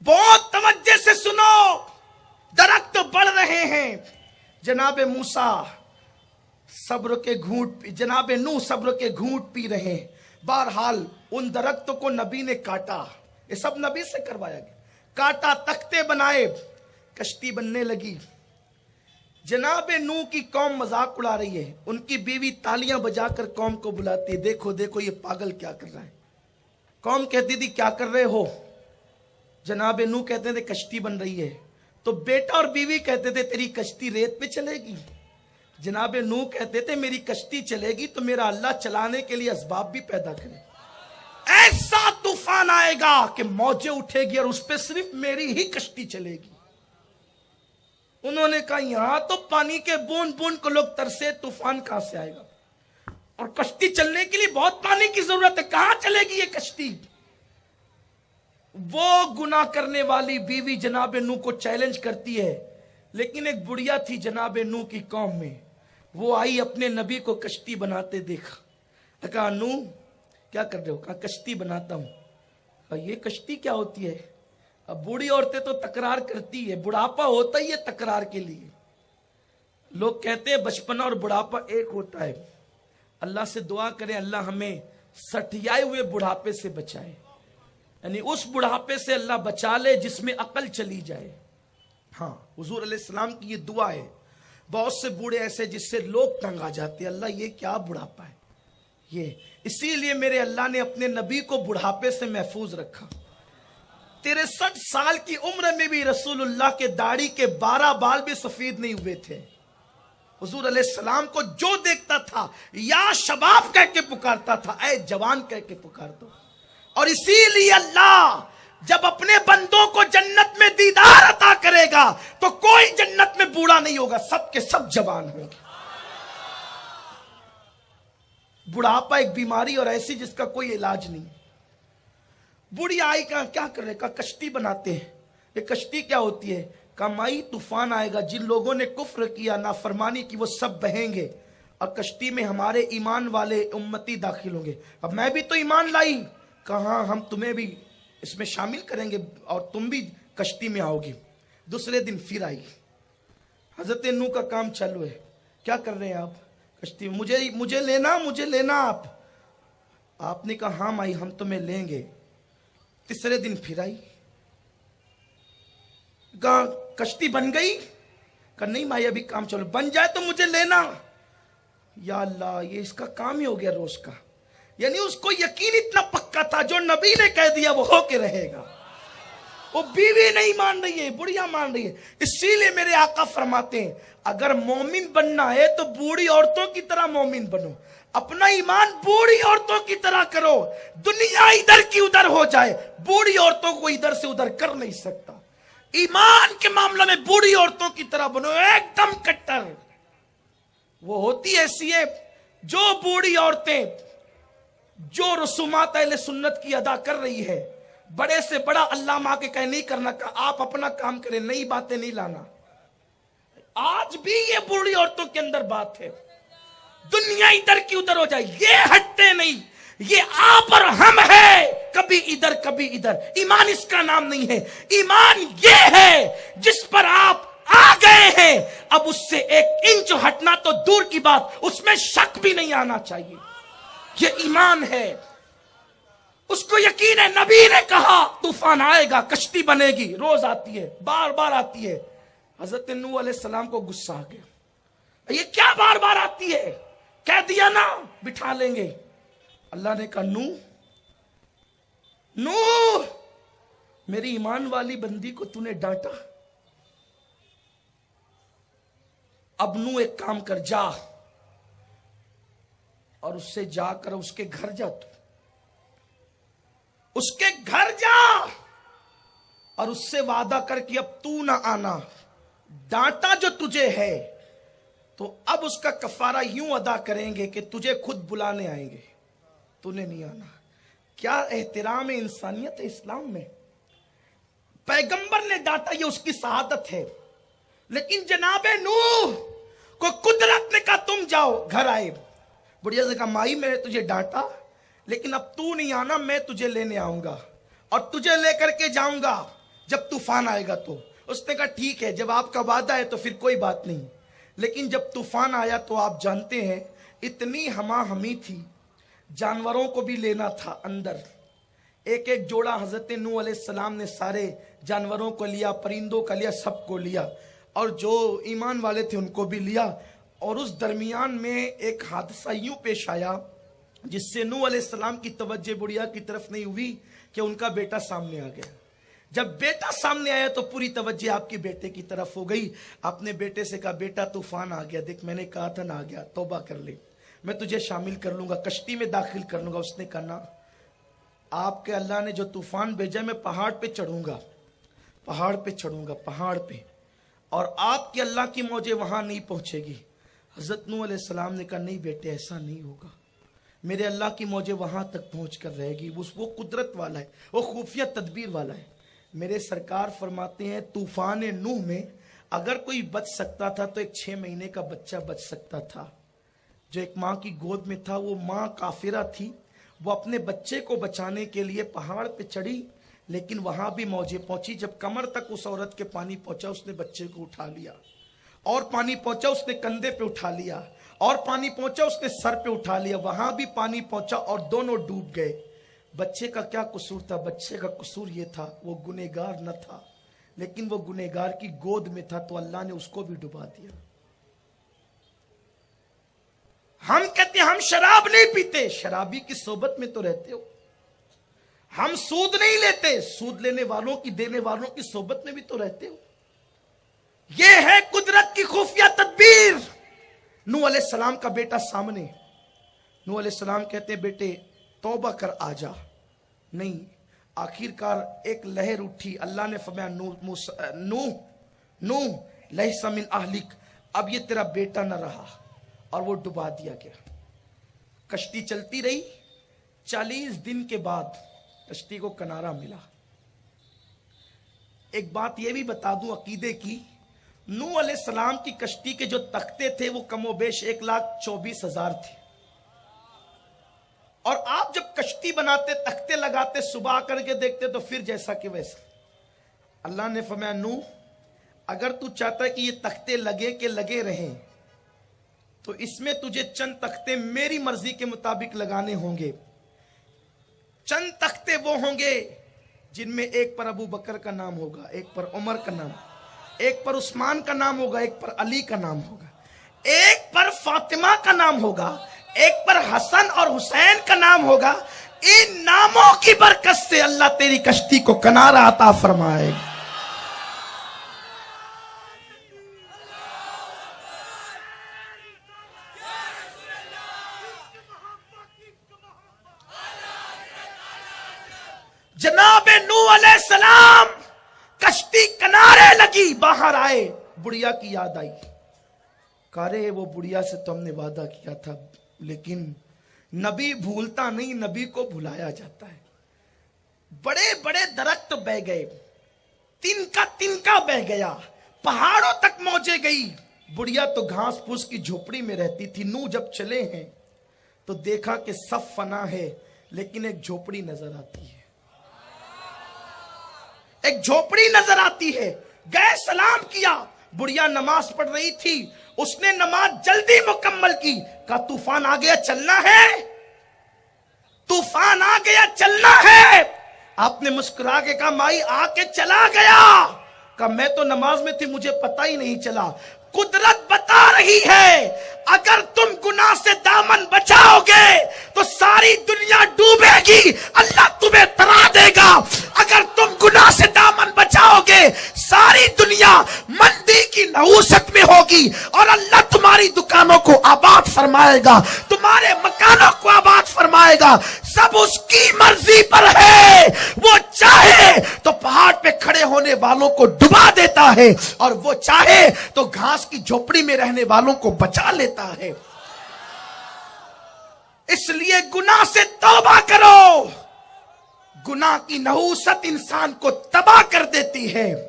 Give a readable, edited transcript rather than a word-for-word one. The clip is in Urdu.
بہت توجہ سے سنو، درخت بڑھ رہے ہیں، جناب موسیٰ صبر کے گھونٹ، جناب نوح صبر کے گھونٹ پی رہے ہیں۔ بہرحال ان درختوں کو نبی نے کاٹا، یہ سب نبی سے کروایا گیا، کاٹا، تختے بنائے، کشتی بننے لگی۔ جناب نوح کی قوم مذاق اڑا رہی ہے، ان کی بیوی تالیاں بجا کر قوم کو بلاتی ہے، دیکھو دیکھو یہ پاگل کیا کر رہا ہے۔ قوم کہتی تھی کیا کر رہے ہو؟ جناب نوح کہتے تھے کشتی بن رہی ہے، تو بیٹا اور بیوی کہتے تھے تیری کشتی ریت پہ چلے گی؟ جناب نوح کہتے تھے میری کشتی چلے گی تو میرا اللہ چلانے کے لیے اسباب بھی پیدا کرے، ایسا طوفان آئے گا کہ موجیں اٹھے گی اور اس پہ صرف میری ہی کشتی چلے گی۔ انہوں نے کہا یہاں تو پانی کے بوند بوند کو لوگ ترسے، طوفان کہاں سے آئے گا؟ اور کشتی چلنے کے لیے بہت پانی کی ضرورت ہے، کہاں چلے گی یہ کشتی؟ وہ گناہ کرنے والی بیوی جناب نوح کو چیلنج کرتی ہے، لیکن ایک بڑھیا تھی جناب نوح کی قوم میں، وہ آئی اپنے نبی کو کشتی بناتے دیکھا، کہا نوح کیا کر رہے ہو؟ کہا کشتی بناتا ہوں۔ کہا یہ کشتی کیا ہوتی ہے؟ اب بوڑھی عورتیں تو تکرار کرتی ہے، بڑھاپا ہوتا ہی ہے تکرار کے لیے۔ لوگ کہتے ہیں بچپنا اور بڑھاپا ایک ہوتا ہے، اللہ سے دعا کریں اللہ ہمیں سٹیائے ہوئے بڑھاپے سے بچائے، یعنی اس بڑھاپے سے اللہ بچا لے جس میں عقل چلی جائے۔ ہاں حضور علیہ السلام کی یہ دعا ہے، بہت سے بوڑھے ایسے جس سے لوگ تنگ آ جاتے ہیں، اللہ یہ کیا بڑھاپا ہے یہ، اسی لیے میرے اللہ نے اپنے نبی کو بڑھاپے سے محفوظ رکھا۔ 63 سال کی عمر میں بھی رسول اللہ کے داڑھی کے 12 بال بھی سفید نہیں ہوئے تھے۔ حضور علیہ السلام کو جو دیکھتا تھا یا شباب کہہ کے پکارتا تھا، اے جوان کہہ کے پکارتا۔ اور اسی لیے اللہ جب اپنے بندوں کو جنت میں دیدار عطا کرے گا تو کوئی جنت میں بوڑھا نہیں ہوگا، سب کے سب جوان ہوں گے۔ بڑھاپا ایک بیماری اور ایسی جس کا کوئی علاج نہیں۔ بوڑھی آئی، کہا کیا کر رہے؟ کہا کشتی بناتے ہیں۔ یہ کشتی کیا ہوتی ہے؟ کہا مائی طوفان آئے گا، جن لوگوں نے کفر کیا، نافرمانی کی، وہ سب بہیں گے اور کشتی میں ہمارے ایمان والے امتی داخل ہوں گے۔ اب میں بھی تو ایمان لائی، کہاں ہم تمہیں بھی اس میں شامل کریں گے اور تم بھی کشتی میں آؤ گی۔ دوسرے دن پھر آئی، حضرت نوح کا کام چالو ہے، کیا کر رہے ہیں آپ؟ کشتی میں مجھے لینا آپ نے کہا ہاں مائی ہم تمہیں لیں گے۔ تیسرے دن پھر آئی، کہا کشتی بن گئی؟ کہا نہیں مائی ابھی کام چلو، بن جائے تو مجھے لینا۔ یا اللہ یہ اس کا کام ہی ہو گیا روز کا، یعنی اس کو یقین اتنا پکا تھا جو نبی نے کہہ دیا وہ ہو کے رہے گا۔ وہ بیوی نہیں مان رہی ہے، بڑھیا مان رہی ہے۔ اسی لیے میرے آقا فرماتے ہیں اگر مومن بننا ہے تو بوڑھی عورتوں کی طرح مومن بنو، اپنا ایمان بوڑھی عورتوں کی طرح کرو، دنیا ادھر کی ادھر ہو جائے بوڑھی عورتوں کو ادھر سے ادھر کر نہیں سکتا۔ ایمان کے معاملے میں بوڑھی عورتوں کی طرح بنو، ایک دم کٹر۔ وہ ہوتی ایسی ہے جو بوڑھی عورتیں جو رسومات اہل سنت کی ادا کر رہی ہے، بڑے سے بڑا علامہ کے کہے نہیں کرنا، آپ اپنا کام کریں، نئی باتیں نہیں لانا۔ آج بھی یہ بوڑھی عورتوں کے اندر بات ہے، دنیا ادھر کی ادھر ہو جائے، یہ ہٹتے نہیں، یہ آپ اور ہم ہے، کبھی ادھر کبھی ادھر۔ ایمان اس کا نام نہیں ہے، ایمان یہ ہے جس پر آپ آ گئے ہیں، اب اس سے 1 انچ ہٹنا تو دور کی بات، اس میں شک بھی نہیں آنا چاہیے۔ یہ ایمان ہے، اس کو یقین ہے، نبی نے کہا طوفان آئے گا، کشتی بنے گی، روز آتی ہے، بار بار آتی ہے۔ حضرت نوح علیہ السلام کو غصہ آ گیا، یہ کیا بار بار آتی ہے؟ کہہ دیا نا بٹھا لیں گے۔ اللہ نے کہا نوح میری ایمان والی بندی کو تو نے ڈانٹا، اب نوح ایک کام کر، جا اور اس سے جا کر اس کے گھر جا، تو اس کے گھر جا اور اس سے وعدہ کر کہ اب تو نہ آنا، ڈانٹا جو تجھے ہے تو اب اس کا کفارہ یوں ادا کریں گے کہ تجھے خود بلانے آئیں گے، تو نے نہیں آنا۔ کیا احترام انسانیت ہے اسلام میں؟ پیغمبر نے ڈانٹا، یہ اس کی سعادت ہے، لیکن جناب نوح کو قدرت نے کہا تم جاؤ، گھر آئے۔ بڑھیا سے کہا مائی میں نے تجھے ڈانٹا لیکن اب تو نہیں آنا، میں تجھے لینے آؤں گا اور تجھے لے کر کے جاؤں گا جب طوفان آئے گا تو اس نے کہا ٹھیک ہے، جب آپ کا وعدہ ہے تو پھر کوئی بات نہیں، لیکن جب طوفان آیا تو آپ جانتے ہیں اتنی ہما ہمی تھی، جانوروں کو بھی لینا تھا اندر، ایک ایک جوڑا حضرت نوح علیہ السلام نے سارے جانوروں کو لیا، پرندوں کا لیا، سب کو لیا، اور جو ایمان والے تھے ان کو بھی لیا۔ اور اس درمیان میں ایک حادثہ یوں پیش آیا جس سے نوح علیہ السلام کی توجہ بڑھیا کی طرف نہیں ہوئی کہ ان کا بیٹا سامنے آ گیا۔ جب بیٹا سامنے آیا تو پوری توجہ آپ کے بیٹے کی طرف ہو گئی۔ اپنے بیٹے سے کہا بیٹا طوفان آ گیا، دیکھ میں نے کہا تھا نہ آ گیا، توبہ کر لے، میں تجھے شامل کر لوں گا، کشتی میں داخل کر لوں گا۔ اس نے کہا نا، آپ کے اللہ نے جو طوفان بھیجا میں پہاڑ پہ چڑھوں گا، پہاڑ پہ چڑھوں گا، پہاڑ پہ، اور آپ کے اللہ کی موجیں وہاں نہیں پہنچے گی۔ حضرت نوح علیہ السلام نے کہا نہیں بیٹے ایسا نہیں ہوگا، میرے اللہ کی موجیں وہاں تک پہنچ کر رہے گی، وہ قدرت والا ہے، وہ خفیہ تدبیر والا ہے۔ میرے سرکار فرماتے ہیں طوفان نوح میں اگر کوئی بچ سکتا تھا تو ایک 6 مہینے کا بچہ بچ سکتا تھا، جو ایک ماں کی گود میں تھا۔ وہ ماں کافرہ تھی، وہ اپنے بچے کو بچانے کے لیے پہاڑ پہ چڑھی، لیکن وہاں بھی موجیں پہنچی۔ جب کمر تک اس عورت کے پانی پہنچا اس نے بچے کو اٹھا لیا، اور پانی پہنچا اس نے کندھے پہ اٹھا لیا، اور پانی پہنچا اس نے سر پہ اٹھا لیا، وہاں بھی پانی پہنچا اور دونوں ڈوب گئے۔ بچے کا کیا قصور تھا؟ بچے کا قصور یہ تھا وہ گنہگار نہ تھا، لیکن وہ گنہگار کی گود میں تھا تو اللہ نے اس کو بھی ڈبا دیا۔ ہم کہتے ہیں ہم شراب نہیں پیتے، شرابی کی صحبت میں تو رہتے ہو۔ ہم سود نہیں لیتے، سود لینے والوں کی، دینے والوں کی صحبت میں بھی تو رہتے ہو۔ یہ ہے قدرت کی خفیہ تدبیر۔ نوح علیہ السلام کا بیٹا سامنے، نوح علیہ السلام کہتے ہیں بیٹے توبہ کر آ جا، نہیں، آخر کار ایک لہر اٹھی، اللہ نے فرمایا نوح لیس من اہلک، اب یہ تیرا بیٹا نہ رہا، اور وہ ڈبا دیا گیا۔ کشتی چلتی رہی، 40 دن کے بعد کشتی کو کنارہ ملا۔ ایک بات یہ بھی بتا دوں عقیدے کی، نوح علیہ السلام کی کشتی کے جو تختے تھے وہ کم و بیش 1,24,000 تھے، اور آپ جب کشتی بناتے تختے لگاتے صبح کر کے دیکھتے تو پھر جیسا کہ ویسا۔ اللہ نے فرمایا نوح اگر تو چاہتا ہے کہ یہ تختے لگے کہ لگے رہیں تو اس میں تجھے چند تختے میری مرضی کے مطابق لگانے ہوں گے۔ چند تختے وہ ہوں گے جن میں ایک پر ابو بکر کا نام ہوگا، ایک پر عمر کا نام، ایک پر عثمان کا نام ہوگا، ایک پر علی کا نام ہوگا، ایک پر فاطمہ کا نام ہوگا، ایک پر حسن اور حسین کا نام ہوگا۔ ان ناموں کی برکت سے اللہ تیری کشتی کو کنارہ عطا فرمائے۔ جناب نوح علیہ السلام کشتی کنارے لگی، باہر آئے، بڑھیا کی یاد آئی، کارے وہ بڑھیا سے تو ہم نے وعدہ کیا تھا، لیکن نبی بھولتا نہیں، نبی کو بھلایا جاتا ہے۔ بڑے بڑے درخت بہ گئے، تنکا بہ گیا، پہاڑوں تک موجیں گئی۔ بڑھیا تو گھاس پھوس کی جھوپڑی میں رہتی تھی۔ نوح جب چلے ہیں تو دیکھا کہ سب فنا ہے، لیکن ایک جھوپڑی نظر آتی ہے، ایک جھوپڑی نظر آتی ہے۔ گئے سلام کیا، بڑھیا نماز پڑھ رہی تھی، اس نے نماز جلدی مکمل کی، کہا طوفان آ گیا چلنا ہے، طوفان آ گیا چلنا ہے۔ آپ نے مسکرا کے کہا مائی آ کے چلا گیا، کہا میں تو نماز میں تھی مجھے پتہ ہی نہیں چلا۔ قدرت بتا رہی ہے اگر تم گناہ سے دامن بچاؤ گے تو ساری دنیا ڈوبے گی، اللہ تمہیں ترا دے گا۔ اگر تم گناہ سے دامن بچاؤ گے ساری دنیا مندی کی نحوست میں ہوگی، اور اللہ تمہاری دکانوں کو آباد فرمائے گا، تمہارے مکانوں کو آباد فرمائے گا۔ سب اس کی مرضی پر ہے، وہ چاہے تو پہاڑ پہ کھڑے ہونے والوں کو ڈبا دیتا ہے، اور وہ چاہے تو گھاس کی جھوپڑی میں رہنے والوں کو بچا لیتا ہے۔ اس لیے گناہ سے توبہ کرو، گناہ کی نحوست انسان کو تباہ کر دیتی ہے۔